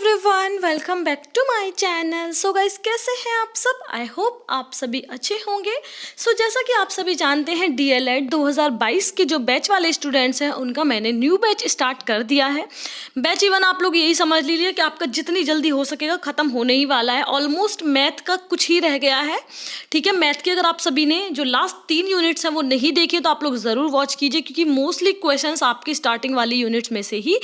Everyone, welcome back to my channel. So guys, कैसे हैं आप सब? आई होप आप सभी अच्छे होंगे। जैसा कि आप सभी जानते हैं, डीएलएड 2022 के जो बैच वाले स्टूडेंट्स हैं उनका मैंने न्यू बैच स्टार्ट कर दिया है। बैच इवन आप लोग यही समझ लीजिए कि आपका जितनी जल्दी हो सकेगा ख़त्म होने ही वाला है। ऑलमोस्ट मैथ का कुछ ही रह गया है, ठीक है। मैथ के अगर आप सभी ने जो लास्ट 3 यूनिट्स हैं वो नहीं देखे तो आप लोग ज़रूर वॉच कीजिए, क्योंकि मोस्टली क्वेश्चन आपकी स्टार्टिंग वाली यूनिट्स में से ही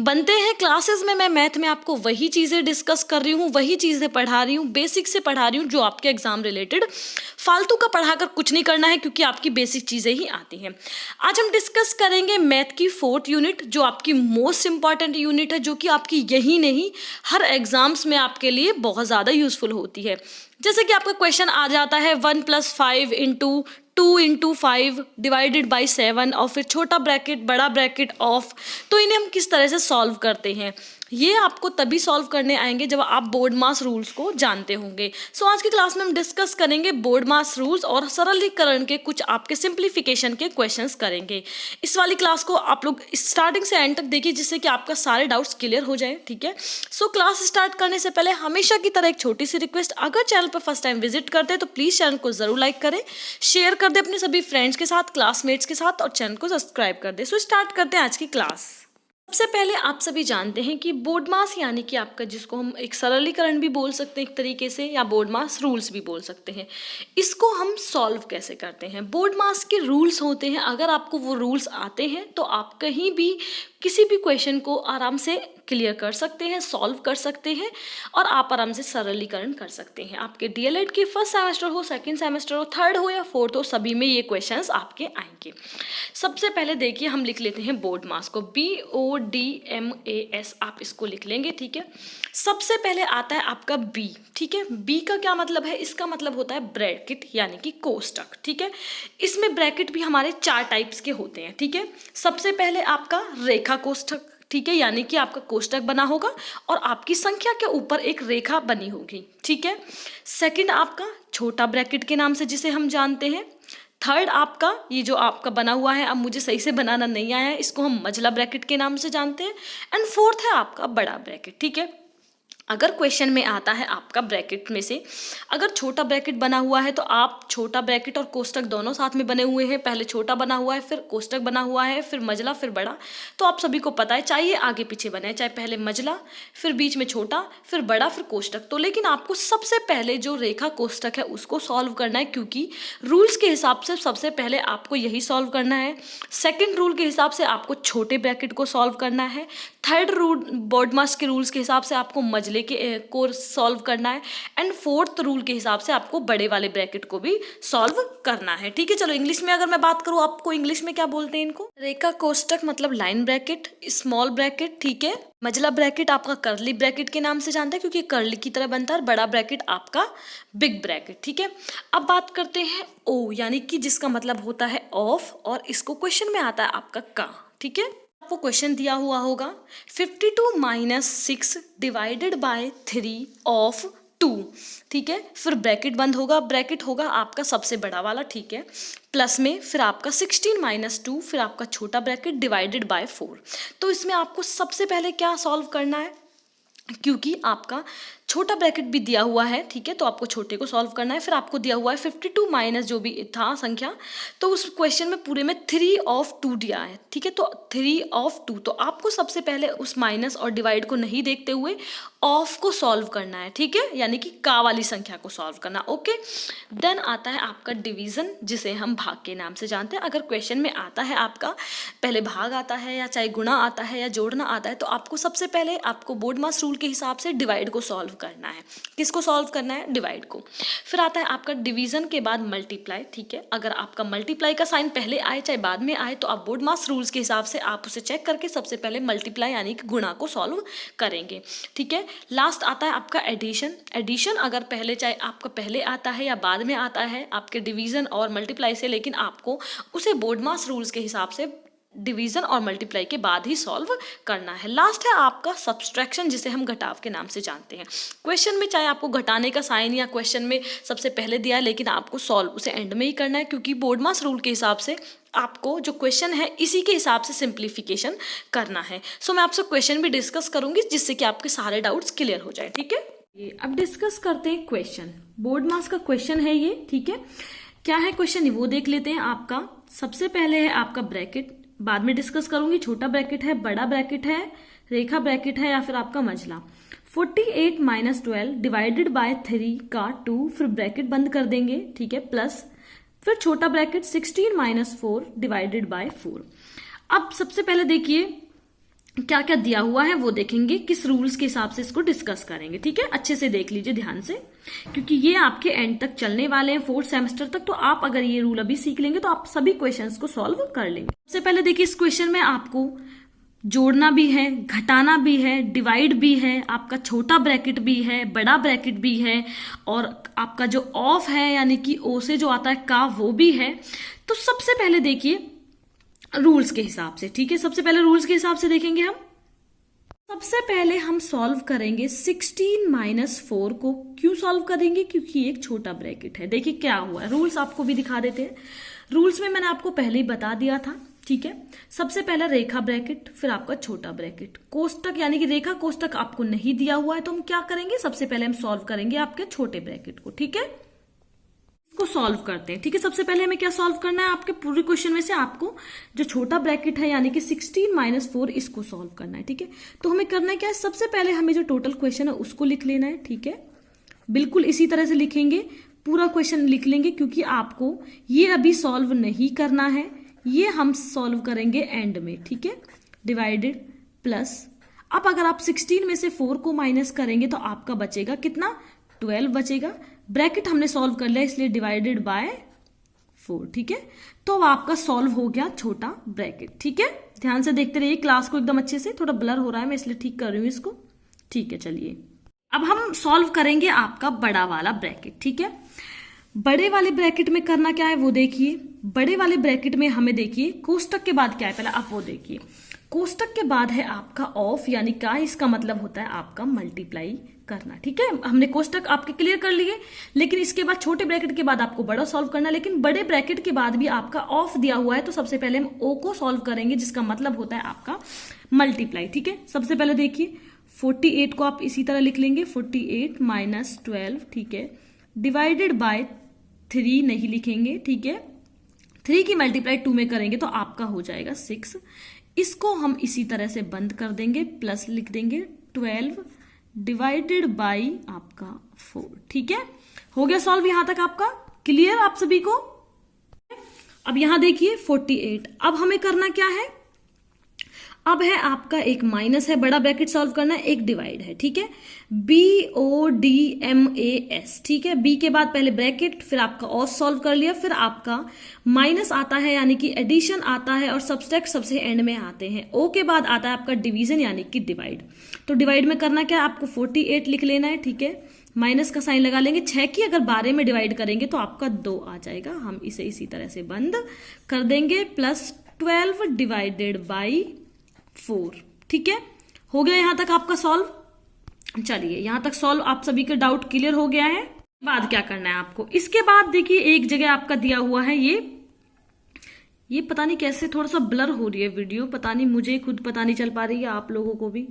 बनते हैं। क्लासेस में मैं मैथ में आपको वही चीज़ें डिस्कस कर रही हूँ, वही चीज़ें पढ़ा रही हूँ, बेसिक से पढ़ा रही हूँ जो आपके एग्जाम रिलेटेड। फालतू का पढ़ाकर कुछ नहीं करना है, क्योंकि आपकी बेसिक चीज़ें ही आती हैं। आज हम डिस्कस करेंगे मैथ की 4th यूनिट, जो आपकी मोस्ट इंपॉर्टेंट यूनिट है, जो कि आपकी यही नहीं हर एग्जाम्स में आपके लिए बहुत ज़्यादा यूजफुल होती है। जैसे कि आपका क्वेश्चन आ जाता है 1 + 5 × 2 × 5 डिवाइडेड बाई 7 और फिर छोटा ब्रैकेट बड़ा ब्रैकेट ऑफ। तो इन्हें हम किस तरह से सॉल्व करते हैं, ये आपको तभी सॉल्व करने आएंगे जब आप बोर्ड मास रूल्स को जानते होंगे। आज की क्लास में हम डिस्कस करेंगे बोर्ड मास रूल्स और सरलीकरण के कुछ आपके सिंप्लीफिकेशन के क्वेश्चंस करेंगे। इस वाली क्लास को आप लोग स्टार्टिंग से एंड तक देखिए, जिससे कि आपका सारे डाउट्स क्लियर हो जाए, ठीक है। क्लास स्टार्ट करने से पहले हमेशा की तरह एक छोटी सी रिक्वेस्ट, अगर चैनल पर फर्स्ट टाइम विजिट करते हैं तो प्लीज़ चैनल को ज़रूर लाइक करें, शेयर कर दें अपने सभी फ्रेंड्स के साथ, क्लासमेट्स के साथ, और चैनल को सब्सक्राइब कर दें। स्टार्ट करते हैं आज की क्लास। सबसे पहले आप सभी जानते हैं कि बोर्ड मास यानी कि आपका, जिसको हम एक सरलीकरण भी बोल सकते हैं एक तरीके से, या बोर्ड मास रूल्स भी बोल सकते हैं, इसको हम सॉल्व कैसे करते हैं। बोर्ड मास के रूल्स होते हैं, अगर आपको वो रूल्स आते हैं तो आप कहीं भी किसी भी क्वेश्चन को आराम से क्लियर कर सकते हैं, सॉल्व कर सकते हैं, और आप आराम से सरलीकरण कर सकते हैं। आपके डीएलएड के फर्स्ट सेमेस्टर हो, सेकंड सेमेस्टर हो, थर्ड हो या फोर्थ हो, सभी में ये क्वेश्चंस आपके आएंगे। सबसे पहले देखिए, हम लिख लेते हैं बोर्ड मास को, BODMAS आप इसको लिख लेंगे, ठीक है। सबसे पहले आता है आपका बी, ठीक है। बी का क्या मतलब है? इसका मतलब होता है ब्रैकेट यानी कि कोष्टक, ठीक है। इसमें ब्रैकेट भी हमारे 4 टाइप्स के होते हैं, ठीक है। सबसे पहले आपका रेखा कोष्टक, ठीक है, यानी कि आपका कोष्टक बना होगा और आपकी संख्या के ऊपर एक रेखा बनी होगी, ठीक है। सेकंड आपका छोटा ब्रैकेट के नाम से जिसे हम जानते हैं। थर्ड आपका ये जो आपका बना हुआ है, अब मुझे सही से बनाना नहीं आया है, इसको हम मझला ब्रैकेट के नाम से जानते हैं। एंड फोर्थ है आपका बड़ा ब्रैकेट, ठीक है। अगर क्वेश्चन में आता है आपका ब्रैकेट में से अगर छोटा ब्रैकेट बना हुआ है तो आप छोटा ब्रैकेट और कोष्टक दोनों साथ में बने हुए हैं, पहले छोटा बना हुआ है, फिर कोष्टक बना हुआ है, फिर मझला, फिर बड़ा। तो आप सभी को पता है, चाहे ये आगे पीछे बने, चाहे पहले मझला, फिर बीच में छोटा, फिर बड़ा, फिर कोष्टक। तो लेकिन आपको सबसे पहले जो रेखा कोष्टक है उसको सॉल्व करना है, क्योंकि रूल्स के हिसाब से सबसे पहले आपको यही सॉल्व करना है। सेकेंड रूल के हिसाब से आपको छोटे ब्रैकेट को सॉल्व करना है। थर्ड रूल बोर्ड मास के रूल्स के हिसाब से आपको मझले के को सॉल्व करना है। एंड फोर्थ रूल के हिसाब से आपको बड़े वाले ब्रैकेट को भी सॉल्व करना है, ठीक है। चलो इंग्लिश में अगर मैं बात करूँ, आपको इंग्लिश में क्या बोलते हैं इनको? रेखा कोष्टक मतलब लाइन ब्रैकेट, स्मॉल ब्रैकेट, ठीक है। मझला ब्रैकेट आपका कर्ली ब्रैकेट के नाम से जानता है, क्योंकि कर्ली की तरह बनता है। बड़ा ब्रैकेट आपका बिग ब्रैकेट, ठीक है। अब बात करते हैं ओ, यानी कि जिसका मतलब होता है ऑफ, और इसको क्वेश्चन में आता है आपका का, ठीक है। आपको क्वेश्चन दिया हुआ होगा 52 - 6 डिवाइडेड बाय 3 ऑफ 2, ठीक है। फिर ब्रैकेट बंद होगा, ब्रैकेट होगा आपका सबसे बड़ा वाला, ठीक है, प्लस में फिर आपका 16 - 2, फिर आपका छोटा ब्रैकेट डिवाइडेड बाय 4। तो इसमें आपको सबसे पहले क्या सॉल्व करना है, क्योंकि आपका छोटा ब्रैकेट भी दिया हुआ है, ठीक है, तो आपको छोटे को सॉल्व करना है। फिर आपको दिया हुआ है 52 माइनस जो भी था संख्या, तो उस क्वेश्चन में पूरे में 3 ऑफ 2 दिया है, ठीक है। तो 3 ऑफ 2, तो आपको सबसे पहले उस माइनस और डिवाइड को नहीं देखते हुए ऑफ को सॉल्व करना है, ठीक है, यानी कि का वाली संख्या को सॉल्व करना, ओके। देन आता है आपका डिवीजन, जिसे हम भाग के नाम से जानते हैं। अगर क्वेश्चन में आता है आपका पहले भाग आता है, या चाहे गुणा आता है, या जोड़ना आता है, तो आपको सबसे पहले आपको बोर्ड मास रूल के हिसाब से डिवाइड को सॉल्व करना है। किसको सॉल्व करना है? डिवाइड को। फिर आता है आपका डिवीजन के बाद मल्टीप्लाई, ठीक है। अगर आपका मल्टीप्लाई का साइन पहले आए चाहे बाद में आए, तो आप बोर्ड मास रूल्स के हिसाब से आप उसे चेक करके सबसे पहले मल्टीप्लाई यानी कि गुणा को सॉल्व करेंगे, ठीक है। लास्ट आता है आपका एडिशन। एडिशन अगर पहले चाहे आपका पहले आता है या बाद में आता है आपके डिवीजन और मल्टीप्लाई से, लेकिन आपको उसे बोर्ड मास रूल्स के हिसाब से डिवीजन और मल्टीप्लाई के बाद ही सॉल्व करना है। लास्ट है आपका सब्सट्रैक्शन, जिसे हम घटाव के नाम से जानते हैं। क्वेश्चन में चाहे आपको घटाने का साइन या क्वेश्चन में सबसे पहले दिया है, लेकिन आपको सॉल्व उसे एंड में ही करना है, क्योंकि बोर्ड मास रूल के हिसाब से आपको जो क्वेश्चन है इसी के हिसाब से सिंप्लीफिकेशन करना है। सो मैं आपसे क्वेश्चन भी डिस्कस करूंगी, जिससे कि आपके सारे डाउट्स क्लियर हो जाए। ठीक है, ये अब डिस्कस करते हैं क्वेश्चन। बोर्ड मास का क्वेश्चन है ये। ठीक है, क्या है क्वेश्चन वो देख लेते हैं। आपका सबसे पहले है आपका ब्रैकेट, बाद में डिस्कस करूंगी। छोटा ब्रैकेट है, बड़ा ब्रैकेट है, रेखा ब्रैकेट है, या फिर आपका मझला। 48 - 12 डिवाइडेड बाय 3 का 2, फिर ब्रैकेट बंद कर देंगे। ठीक है, प्लस फिर छोटा ब्रैकेट 16 - 4 डिवाइडेड बाय 4। अब सबसे पहले देखिए क्या क्या दिया हुआ है वो देखेंगे, किस रूल्स के हिसाब से इसको डिस्कस करेंगे। ठीक है, अच्छे से देख लीजिए ध्यान से, क्योंकि ये आपके एंड तक चलने वाले हैं, 4th सेमेस्टर तक। तो आप अगर ये रूल अभी सीख लेंगे तो आप सभी क्वेश्चंस को सॉल्व कर लेंगे। सबसे पहले देखिए, इस क्वेश्चन में आपको जोड़ना भी है, घटाना भी है, डिवाइड भी है, आपका छोटा ब्रैकेट भी है, बड़ा ब्रैकेट भी है, और आपका जो ऑफ है यानी कि ओ से जो आता है का, वो भी है। तो सबसे पहले देखिए रूल्स के हिसाब से। ठीक है, सबसे पहले रूल्स के हिसाब से देखेंगे हम। सबसे पहले हम सॉल्व करेंगे 16 - 4 को। क्यों सॉल्व करेंगे? क्योंकि एक छोटा ब्रैकेट है। देखिए क्या हुआ है, रूल्स आपको भी दिखा देते हैं। रूल्स में मैंने आपको पहले ही बता दिया था। ठीक है, सबसे पहले रेखा ब्रैकेट, फिर आपका छोटा ब्रैकेट, कोष्टक यानी कि रेखा कोष्टक आपको नहीं दिया हुआ है, तो हम क्या करेंगे, सबसे पहले हम सॉल्व करेंगे आपके छोटे ब्रैकेट को। ठीक है, को सॉल्व करते हैं। ठीक है, सबसे पहले हमें क्या सॉल्व करना है, आपके पूरे क्वेश्चन में से आपको जो छोटा ब्रैकेट है यानी कि 16 - 4 इसको सॉल्व करना है। ठीक है, तो हमें करना है क्या है, सबसे पहले हमें जो टोटल क्वेश्चन है उसको लिख लेना है। ठीक है, बिल्कुल इसी तरह से लिखेंगे, पूरा क्वेश्चन लिख लेंगे, क्योंकि आपको ये अभी सॉल्व नहीं करना है, ये हम सॉल्व करेंगे एंड में। ठीक है, डिवाइडेड प्लस, अब अगर आप 16 में से 4 को माइनस करेंगे तो आपका बचेगा कितना, 12 बचेगा। ब्रैकेट हमने सॉल्व कर लिया, इसलिए डिवाइडेड बाय 4। ठीक है, तो अब आपका सॉल्व हो गया छोटा ब्रैकेट। ठीक है, ध्यान से देखते रहिए क्लास को एकदम अच्छे से, थोड़ा ब्लर हो रहा है मैं इसलिए ठीक कर रही हूँ इसको। ठीक है, चलिए अब हम सॉल्व करेंगे आपका बड़ा वाला ब्रैकेट। ठीक है, बड़े वाले ब्रैकेट में करना क्या है वो देखिए। बड़े वाले ब्रैकेट में हमें देखिए कोष्टक के बाद क्या है, पहले आप वो देखिए। कोष्टक के बाद है आपका ऑफ, यानी क्या, इसका मतलब होता है आपका मल्टीप्लाई करना। ठीक है, हमने कोष्टक आपके क्लियर कर लिए, लेकिन इसके बाद छोटे ब्रैकेट के बाद आपको बड़ा सॉल्व करना। लेकिन बड़े ब्रैकेट के बाद भी आपका ऑफ दिया हुआ है, तो सबसे पहले हम ओ को सॉल्व करेंगे, जिसका मतलब होता है आपका मल्टीप्लाई। ठीक है, सबसे पहले देखिए 48 को आप इसी तरह लिख लेंगे, 48 - 12। ठीक है, डिवाइडेड बाय 3 नहीं लिखेंगे। ठीक है, 3 की मल्टीप्लाई 2 में करेंगे तो आपका हो जाएगा 6। इसको हम इसी तरह से बंद कर देंगे, प्लस लिख देंगे 12 डिवाइडेड बाई आपका 4। ठीक है, हो गया सॉल्व यहां तक आपका क्लियर आप सभी को। अब यहां देखिए 48, अब हमें करना क्या है, अब है आपका एक माइनस है, बड़ा ब्रैकेट सॉल्व करना है, एक डिवाइड है। ठीक है, BODMAS। ठीक है, बी के बाद पहले ब्रैकेट, फिर आपका ऑफ सॉल्व कर लिया, फिर आपका माइनस आता है यानी कि एडिशन आता है, और सब्सट्रैक्ट सबसे एंड में आते हैं। ओ के बाद आता है आपका डिवीजन यानी कि डिवाइड। तो डिवाइड में करना क्या है, आपको 48 लिख लेना है। ठीक है, माइनस का साइन लगा लेंगे। 6 की अगर 12 में डिवाइड करेंगे तो आपका 2 आ जाएगा, हम इसे इसी तरह से बंद कर देंगे, प्लस 12 डिवाइडेड बाई 4। ठीक है, हो गया यहां तक आपका सॉल्व। चलिए यहां तक सॉल्व, आप सभी का डाउट क्लियर हो गया है। बाद क्या करना है आपको, इसके बाद देखिए एक जगह आपका दिया हुआ है ये पता नहीं कैसे थोड़ा सा ब्लर हो रही है वीडियो, पता नहीं, मुझे खुद पता नहीं चल पा रही है, आप लोगों को भी।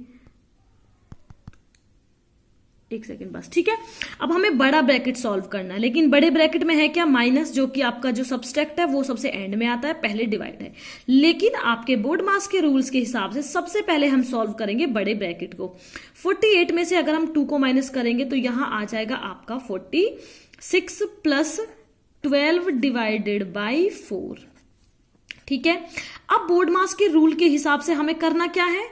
एक सेकंड बस। ठीक है, अब हमें बड़ा ब्रैकेट सॉल्व करना है, लेकिन बड़े ब्रैकेट में है क्या, माइनस, जो कि आपका जो सब्सट्रैक्ट है वो सबसे एंड में आता है, पहले डिवाइड है। लेकिन आपके बोर्ड मास के रूल्स के हिसाब से सबसे पहले हम सॉल्व करेंगे बड़े ब्रैकेट को। 48 में से अगर हम 2 को माइनस करेंगे तो यहां आ जाएगा आपका 46 प्लस 12 डिवाइडेड बाई 4। ठीक है, अब बोर्ड मास के रूल के हिसाब से हमें करना क्या है,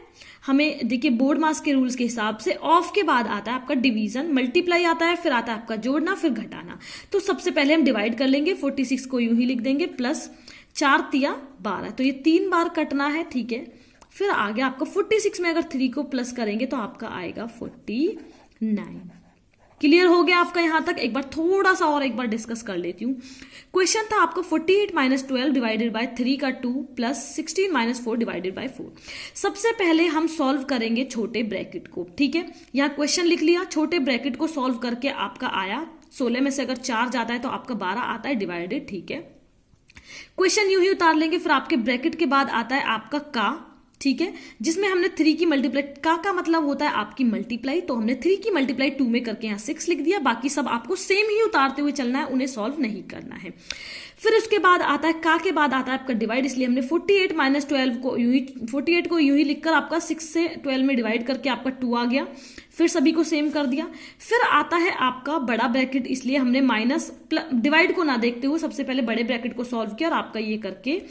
हमें देखिए बोर्ड मास के रूल्स के हिसाब से ऑफ के बाद आता है आपका डिवीजन, मल्टीप्लाई आता है, फिर आता है आपका जोड़ना, फिर घटाना। तो सबसे पहले हम डिवाइड कर लेंगे, 46 को यूं ही लिख देंगे, प्लस 4 तिया 12, तो ये 3 बार कटना है। ठीक है, फिर आगे आपका 46 में अगर 3 को प्लस करेंगे तो आपका आएगा 49। क्लियर हो गया आपका यहाँ तक? एक बार थोड़ा सा और एक बार डिस्कस कर लेती हूँ। क्वेश्चन था आपका 48 - 12 डिवाइडेड बाय 3 का 2 प्लस 16 - 4 डिवाइडेड बाय 4। सबसे पहले हम सॉल्व करेंगे छोटे ब्रैकेट को, ठीक है। यहाँ क्वेश्चन लिख लिया, छोटे ब्रैकेट को सॉल्व करके आपका आया 16 में से अगर 4 जाता है तो आपका 12 आता है डिवाइडेड, ठीक है। क्वेश्चन यूं ही उतार लेंगे, फिर आपके ब्रैकेट के बाद आता है आपका का, ठीक है, जिसमें हमने 3 की मल्टीप्लाई, का मतलब होता है आपकी मल्टीप्लाई, तो हमने 3 की मल्टीप्लाई 2 में करके यहाँ 6 लिख दिया। बाकी सब आपको सेम ही उतारते हुए चलना है, उन्हें सॉल्व नहीं करना है। फिर उसके बाद आता है का के बाद आता है आपका डिवाइड, इसलिए हमने 48 - 12 को यूं ही 48 को यूं ही लिखकर आपका 6 से 12 में डिवाइड करके आपका 2 आ गया। फिर सभी को सेम कर दिया। फिर आता है आपका बड़ा ब्रैकेट, इसलिए हमने माइनस डिवाइड को ना देखते हुए सबसे पहले बड़े ब्रैकेट को सॉल्व किया और आपका ये करके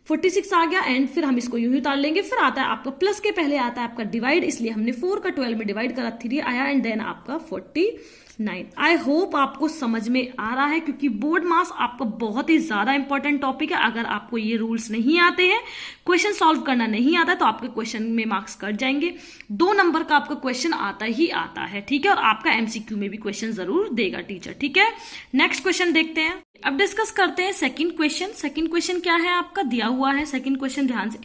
46 आ गया। एंड फिर हम इसको यूं ही उतार लेंगे। फिर आता है आपका प्लस के पहले आता है आपका डिवाइड, इसलिए हमने 4 का 12 में डिवाइड करा, 3 आया एंड देन आपका 49। आई होप आपको समझ में आ रहा है, क्योंकि बोर्ड मास आपका बहुत ही ज्यादा इंपॉर्टेंट टॉपिक है। अगर आपको ये रूल्स नहीं आते हैं, क्वेश्चन सॉल्व करना नहीं आता, तो आपके क्वेश्चन में मार्क्स कट जाएंगे। 2 नंबर का आपका क्वेश्चन आता ही आता है, ठीक है, और आपका एमसीक्यू में भी क्वेश्चन जरूर देगा टीचर, ठीक है। नेक्स्ट क्वेश्चन देखते हैं। अब डिस्कस करते हैं सेकंड क्वेश्चन। सेकंड क्वेश्चन क्या है आपका दिया हुआ है। सेकंड क्वेश्चन ध्यान से,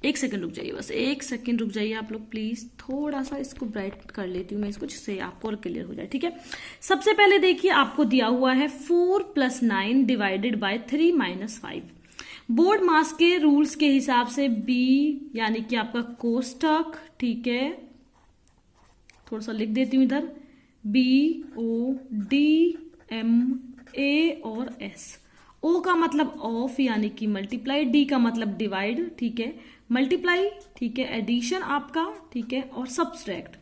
एक सेकंड रुक जाइए, बस एक सेकंड रुक जाइए आप लोग प्लीज। थोड़ा सा इसको ब्राइट कर लेती हूँ मैं इसको, जिससे आपको और क्लियर हो जाए, ठीक है। सबसे पहले देखिए आपको दिया हुआ है 4 + 9 डिवाइडेड बाय 3 - 5। बोर्ड मास के रूल्स के हिसाब से बी यानी कि आपका कोष्टक, ठीक है, थोड़ा सा लिख देती हूं इधर, BODMA और S। O का मतलब ऑफ यानी कि मल्टीप्लाई, D का मतलब डिवाइड, ठीक है, मल्टीप्लाई, ठीक है, एडिशन आपका, ठीक है, और सब्सट्रैक्ट।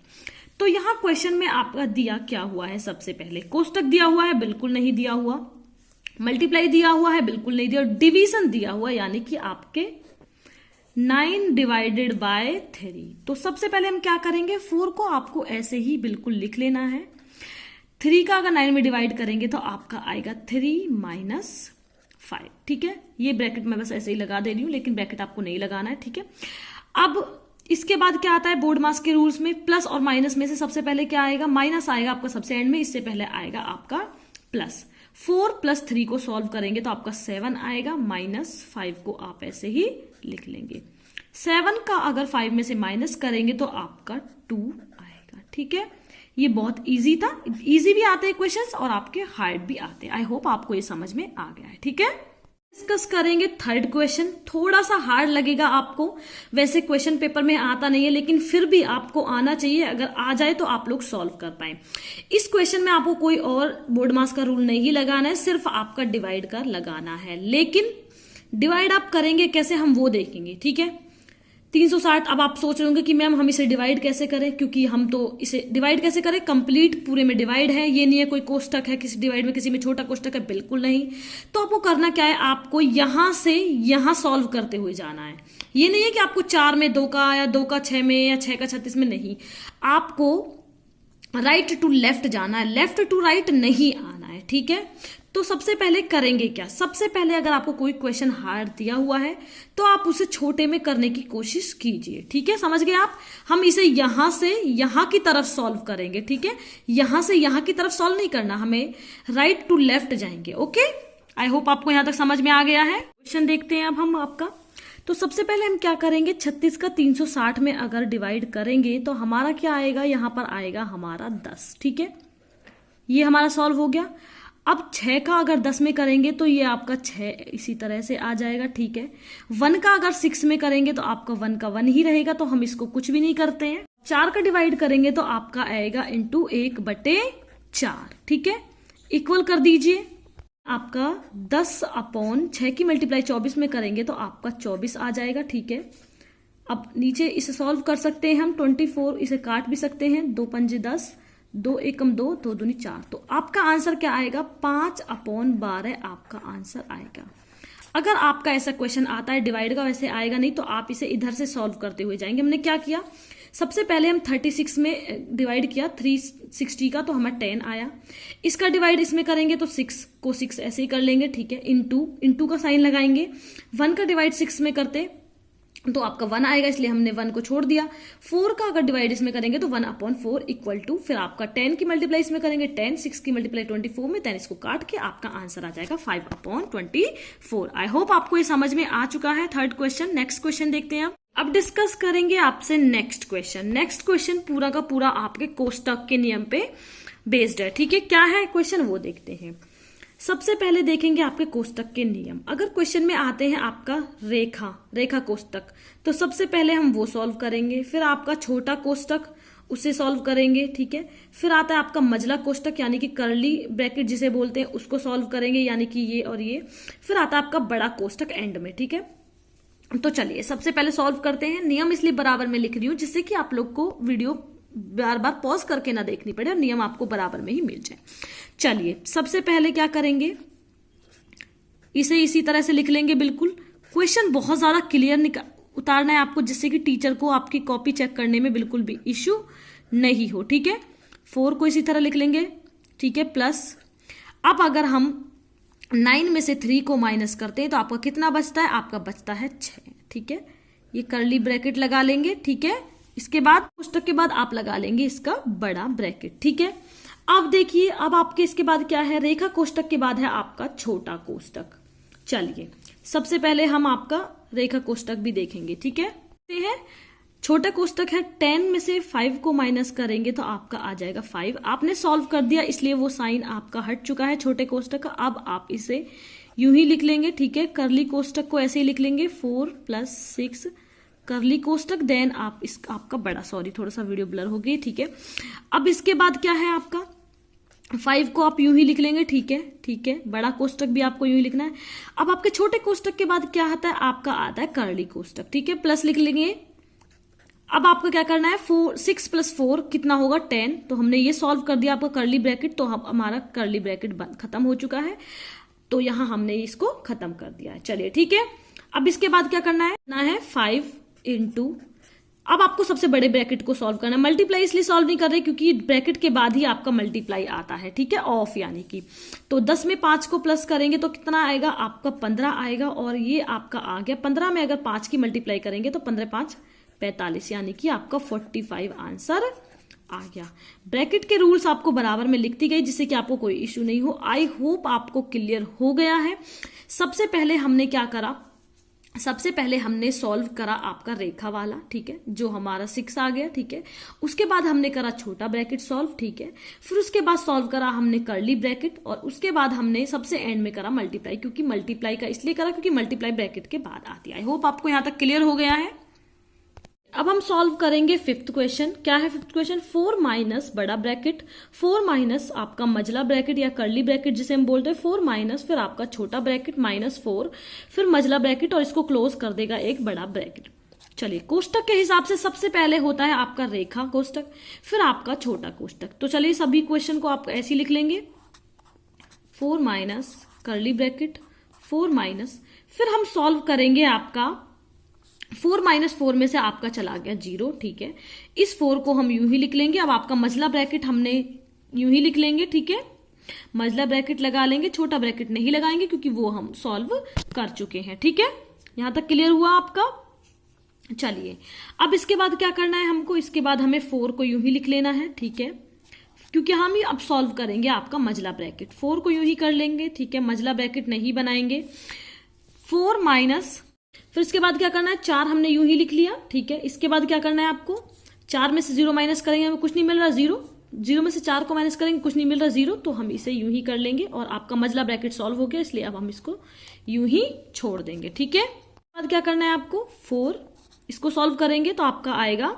तो यहां क्वेश्चन में आपका दिया क्या हुआ है, सबसे पहले कोष्टक दिया हुआ है, बिल्कुल नहीं दिया हुआ। मल्टीप्लाई दिया हुआ है, बिल्कुल नहीं दिया। डिवीजन दिया हुआ यानी कि आपके 9 डिवाइडेड बाय 3। तो सबसे पहले हम क्या करेंगे, 4 को आपको ऐसे ही बिल्कुल लिख लेना है। 3 का अगर 9 में डिवाइड करेंगे तो आपका आएगा 3 - 5, ठीक है। ये ब्रैकेट मैं बस ऐसे ही लगा दे रही हूं, लेकिन ब्रैकेट आपको नहीं लगाना है, ठीक है। अब इसके बाद क्या आता है बोर्ड मास के रूल्स में, प्लस और माइनस में से सबसे पहले क्या आएगा, माइनस आएगा आपका सबसे एंड में, इससे पहले आएगा आपका प्लस। 4 + 3 को सॉल्व करेंगे तो आपका 7 आएगा, -5 को आप ऐसे ही लिख लेंगे। 7 का अगर 5 में से माइनस करेंगे तो आपका 2 आएगा, ठीक है। ये बहुत इजी था, इजी भी आते हैं क्वेश्चंस और आपके हार्ड भी आते हैं। आई होप आपको ये समझ में आ गया है, ठीक है। डिस्कस करेंगे थर्ड क्वेश्चन। थोड़ा सा हार्ड लगेगा आपको, वैसे क्वेश्चन पेपर में आता नहीं है, लेकिन फिर भी आपको आना चाहिए। अगर आ जाए तो आप लोग सॉल्व कर पाए। इस क्वेश्चन में आपको कोई और बोर्ड मास का रूल नहीं लगाना है, सिर्फ आपका डिवाइड का लगाना है। लेकिन डिवाइड आप करेंगे कैसे, हम वो देखेंगे, ठीक है। 360। अब आप सोच रहे होंगे कि मैम हम इसे डिवाइड कैसे करें, क्योंकि हम तो इसे डिवाइड कैसे करें, कंप्लीट पूरे में डिवाइड है, ये नहीं है कोई कोष्टक है किसी डिवाइड में, किसी में छोटा कोष्टक है, बिल्कुल नहीं। तो आपको करना क्या है, आपको यहां से यहां सॉल्व करते हुए जाना है। ये नहीं है कि आपको 4 में 2 का या 2 का 6 में या 6 का 36 में, नहीं। आपको राइट टू लेफ्ट जाना है, लेफ्ट टू राइट नहीं आना है, ठीक है। तो सबसे पहले करेंगे क्या, सबसे पहले अगर आपको कोई क्वेश्चन हार्ड दिया हुआ है तो आप उसे छोटे में करने की कोशिश कीजिए, ठीक है। समझ गए आप। हम इसे यहां से यहां की तरफ सॉल्व करेंगे, ठीक है। यहां से यहां की तरफ सॉल्व नहीं करना, हमें राइट टू लेफ्ट जाएंगे, ओके। आई होप आपको यहां तक समझ में आ गया है। क्वेश्चन देखते हैं अब हम आपका। तो सबसे पहले हम क्या करेंगे, 36 का 360 में अगर डिवाइड करेंगे तो हमारा क्या आएगा, यहां पर आएगा हमारा 10, ठीक है। ये हमारा सॉल्व हो गया। अब 6 का अगर 10 में करेंगे तो ये आपका 6 इसी तरह से आ जाएगा, ठीक है। 1 का अगर 6 में करेंगे तो आपका 1 का 1 ही रहेगा, तो हम इसको कुछ भी नहीं करते हैं। 4 का डिवाइड करेंगे तो आपका आएगा इंटू 1/4, ठीक है। इक्वल कर दीजिए। आपका 10/6 की मल्टीप्लाई 24 में करेंगे तो आपका 24 आ जाएगा, ठीक है। अब नीचे इसे सॉल्व कर सकते हैं हम, 24 इसे काट भी सकते हैं, 2 पंजे 10, 2 एकम 2, 2 दूनी 4। तो आपका आंसर क्या आएगा, 5/12 आपका आंसर आएगा। अगर आपका ऐसा क्वेश्चन आता है डिवाइड का, वैसे आएगा नहीं, तो आप इसे इधर से सॉल्व करते हुए जाएंगे। हमने क्या किया, सबसे पहले हम 36 में डिवाइड किया 360 का, तो हमें 10 आया। इसका डिवाइड इसमें करेंगे तो 6 को 6 ऐसे ही कर लेंगे, ठीक है। इंटू का साइन लगाएंगे। 1 का डिवाइड 6 में करते तो आपका 1 आएगा, इसलिए हमने 1 को छोड़ दिया। 4 का अगर डिवाइड इसमें करेंगे तो 1/4 इक्वल टू, फिर आपका 10 की मल्टीप्लाई इसमें करेंगे 10, 6 की मल्टीप्लाई 24 में, 10 इसको काट के आपका आंसर आ जाएगा 5/24। आई होप आपको ये समझ में आ चुका है। थर्ड क्वेश्चन, नेक्स्ट क्वेश्चन देखते हैं। अब डिस्कस करेंगे आपसे नेक्स्ट क्वेश्चन। नेक्स्ट क्वेश्चन पूरा का पूरा आपके कोष्टक के नियम पे बेस्ड है, ठीक है। क्या है क्वेश्चन वो देखते हैं। सबसे पहले देखेंगे आपके कोष्टक के नियम। अगर क्वेश्चन में आते हैं आपका रेखा कोष्टक, तो सबसे पहले हम वो सॉल्व करेंगे, फिर आपका छोटा कोष्टक उसे सॉल्व करेंगे, ठीक है। फिर आता है आपका मझला कोष्टक यानी कि कर्ली ब्रैकेट जिसे बोलते हैं, उसको सॉल्व करेंगे यानी कि ये और ये। फिर आता है आपका बड़ा कोष्टक एंड में, ठीक है। तो चलिए सबसे पहले सॉल्व करते हैं। नियम इसलिए बराबर में लिख रही हूं जिससे कि आप लोग को वीडियो बार बार पॉज करके ना देखनी पड़े और नियम आपको बराबर में ही मिल जाए। चलिए सबसे पहले क्या करेंगे, इसे इसी तरह से लिख लेंगे। बिल्कुल क्वेश्चन बहुत ज्यादा क्लियर उतारना है आपको, जिससे कि टीचर को आपकी कॉपी चेक करने में बिल्कुल भी इश्यू नहीं हो, ठीक है। 4 को इसी तरह लिख लेंगे, ठीक है, प्लस अब अगर हम 9 में से 3 को माइनस करते हैं तो आपका कितना बचता है, आपका बचता है 6, ठीक है। ये कर्ली ब्रैकेट लगा लेंगे, ठीक है। इसके बाद कोष्टक के बाद आप लगा लेंगे इसका बड़ा ब्रैकेट, ठीक है। अब देखिए अब आपके इसके बाद क्या है, रेखा कोष्टक के बाद है आपका छोटा कोष्टक। चलिए सबसे पहले हम आपका रेखा कोष्टक भी देखेंगे, ठीक है। छोटा कोष्टक है, 10 में से 5 को माइनस करेंगे तो आपका आ जाएगा 5। आपने सॉल्व कर दिया इसलिए वो साइन आपका हट चुका है छोटे कोष्टक का। अब आप इसे यूं ही लिख लेंगे, ठीक है। कर्ली कोष्टक को ऐसे ही लिख लेंगे 4 + 6 कर्ली कोष्टक, देन आप आपका बड़ा, सॉरी थोड़ा सा वीडियो ब्लर हो गई, ठीक है। अब इसके बाद क्या है आपका 5 को आप यूं ही लिख लेंगे, ठीक है, ठीक है। बड़ा कोष्टक भी आपको यूं ही लिखना है। अब आपके छोटे कोष्टक के बाद क्या आता है, आपका आता है कर्ली कोष्टक, ठीक है, प्लस लिख लेंगे। अब आपको क्या करना है, 6 + 4 कितना होगा 10। तो हमने ये सॉल्व कर दिया आपका कर्ली ब्रैकेट, तो हमारा कर्ली ब्रैकेट खत्म हो चुका है, तो यहां हमने इसको खत्म कर दिया है। चलिए ठीक है। अब इसके बाद क्या करना है 5 × अब आपको सबसे बड़े ब्रैकेट को सॉल्व करना है। मल्टीप्लाई इसलिए सॉल्व नहीं कर रहे क्योंकि ब्रैकेट के बाद ही आपका मल्टीप्लाई आता है, ठीक है, ऑफ यानी कि। तो 10 में 5 को प्लस करेंगे तो कितना आएगा, आपका 15 आएगा, और ये आपका आ गया 15 में अगर 5 की मल्टीप्लाई करेंगे तो 15 × 5 = 45 यानी कि आपका 45 आंसर आ गया। ब्रैकेट के रूल्स आपको बराबर में लिखती गई जिससे कि आपको कोई इश्यू नहीं हो। आई होप आपको क्लियर हो गया है। सबसे पहले हमने क्या करा, सबसे पहले हमने सॉल्व करा आपका रेखा वाला, ठीक है, जो हमारा 6 आ गया, ठीक है। उसके बाद हमने करा छोटा ब्रैकेट सॉल्व, ठीक है। फिर उसके बाद सॉल्व करा हमने कर्ली ब्रैकेट, और उसके बाद हमने सबसे एंड में करा मल्टीप्लाई, क्योंकि मल्टीप्लाई का इसलिए करा क्योंकि मल्टीप्लाई ब्रैकेट के बाद आती है। आई होप आपको यहां तक क्लियर हो गया है। अब हम सॉल्व करेंगे 5th क्वेश्चन। क्या है 5th क्वेश्चन, 4 - बड़ा ब्रैकेट, 4 - आपका मझला ब्रैकेट या कर्ली ब्रैकेट जिसे हम बोलते हैं, 4 - फिर आपका छोटा ब्रैकेट -4 फिर मझला ब्रैकेट, और इसको क्लोज कर देगा एक बड़ा ब्रैकेट। चलिए कोष्टक के हिसाब से सबसे पहले होता है आपका रेखा कोष्टक, फिर आपका छोटा कोष्टक। तो चलिए सभी क्वेश्चन को आप ऐसे लिख लेंगे, 4 - कर्ली ब्रैकेट 4 - फिर हम सॉल्व करेंगे आपका 4 - 4 में से आपका चला गया 0, ठीक है। इस 4 को हम यूं ही लिख लेंगे। अब आपका मझला ब्रैकेट हमने यूं ही लिख लेंगे, ठीक है, मझला ब्रैकेट लगा लेंगे, छोटा ब्रैकेट नहीं लगाएंगे क्योंकि वो हम सॉल्व कर चुके हैं, ठीक है। यहां तक क्लियर हुआ आपका। चलिए अब इसके बाद क्या करना है हमको, इसके बाद हमें 4 को यूं ही लिख लेना है, ठीक है, क्योंकि हम ही अब सॉल्व करेंगे आपका मझला ब्रैकेट। 4 को यूं ही कर लेंगे, ठीक है, मझला ब्रैकेट नहीं बनाएंगे। 4 - फिर इसके बाद क्या करना है, 4 हमने यूं ही लिख लिया, ठीक है। इसके बाद क्या करना है आपको, 4 में से 0 माइनस करेंगे, हमें कुछ नहीं मिल रहा 0, 0 में से 4 को माइनस करेंगे, कुछ नहीं मिल रहा 0, तो हम इसे यूं ही कर लेंगे, और आपका मझला ब्रैकेट सॉल्व हो गया, इसलिए अब हम इसको यूं ही छोड़ देंगे, ठीक है। इसके बाद क्या करना है आपको, 4 इसको सॉल्व करेंगे तो आपका आएगा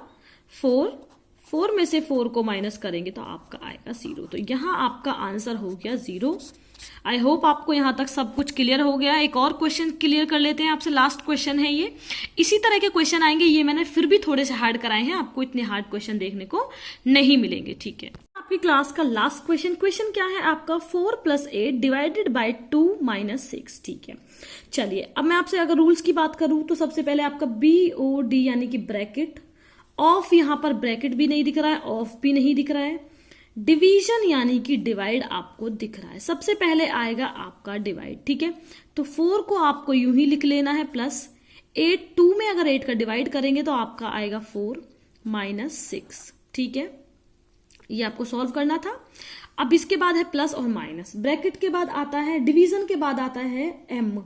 4 में से 4 को माइनस करेंगे तो आपका आएगा 0। तो यहां आपका आंसर हो गया 0। आई होप आपको यहां तक सब कुछ क्लियर हो गया। एक और क्वेश्चन क्लियर कर लेते हैं आपसे, लास्ट क्वेश्चन है ये। इसी तरह के क्वेश्चन आएंगे, ये मैंने फिर भी थोड़े से हार्ड कराए हैं, आपको इतने हार्ड क्वेश्चन देखने को नहीं मिलेंगे, ठीक है। आपकी क्लास का लास्ट क्वेश्चन क्या है आपका, 4 + 8 / 2 - 6, ठीक है। चलिए अब मैं आपसे अगर रूल्स की बात करूं तो सबसे पहले आपका BOD यानी कि ब्रैकेट, ऑफ यहां पर ब्रैकेट भी नहीं दिख रहा है, ऑफ भी नहीं दिख रहा है, डिवीजन यानी कि डिवाइड आपको दिख रहा है। सबसे पहले आएगा आपका डिवाइड, ठीक है। तो 4 को आपको यूं ही लिख लेना है प्लस 8 2 में अगर 8 का डिवाइड करेंगे तो आपका आएगा 4 माइनस 6। ठीक है, ये आपको सॉल्व करना था। अब इसके बाद है प्लस और माइनस, ब्रैकेट के बाद आता है डिवीजन, के बाद आता है एम,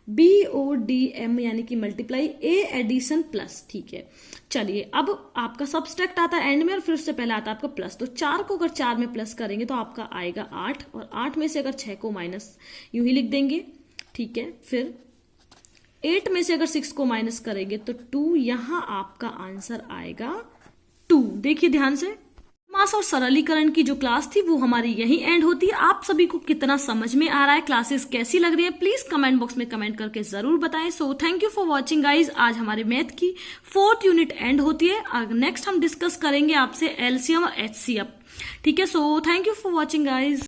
BODM यानी कि मल्टीप्लाई, ए एडिशन प्लस। ठीक है, चलिए अब आपका सब्सट्रैक्ट आता है एंड में और फिर उससे पहले आता है आपका प्लस। तो 4 को अगर 4 में प्लस करेंगे तो आपका आएगा 8 और 8 में से अगर 6 को माइनस यूं ही लिख देंगे। ठीक है, फिर 8 में से अगर 6 को माइनस करेंगे तो 2, यहां आपका आंसर आएगा 2। देखिए ध्यान से, मास और सरलीकरण की जो क्लास थी वो हमारी यही एंड होती है। आप सभी को कितना समझ में आ रहा है, क्लासेस कैसी लग रही है, प्लीज कमेंट बॉक्स में कमेंट करके जरूर बताएं। So thank you for watching guys. आज हमारे मैथ की 4th यूनिट एंड होती है। नेक्स्ट हम डिस्कस करेंगे आपसे एलसीएम और एचसीएफ। ठीक है, so thank you for watching guys.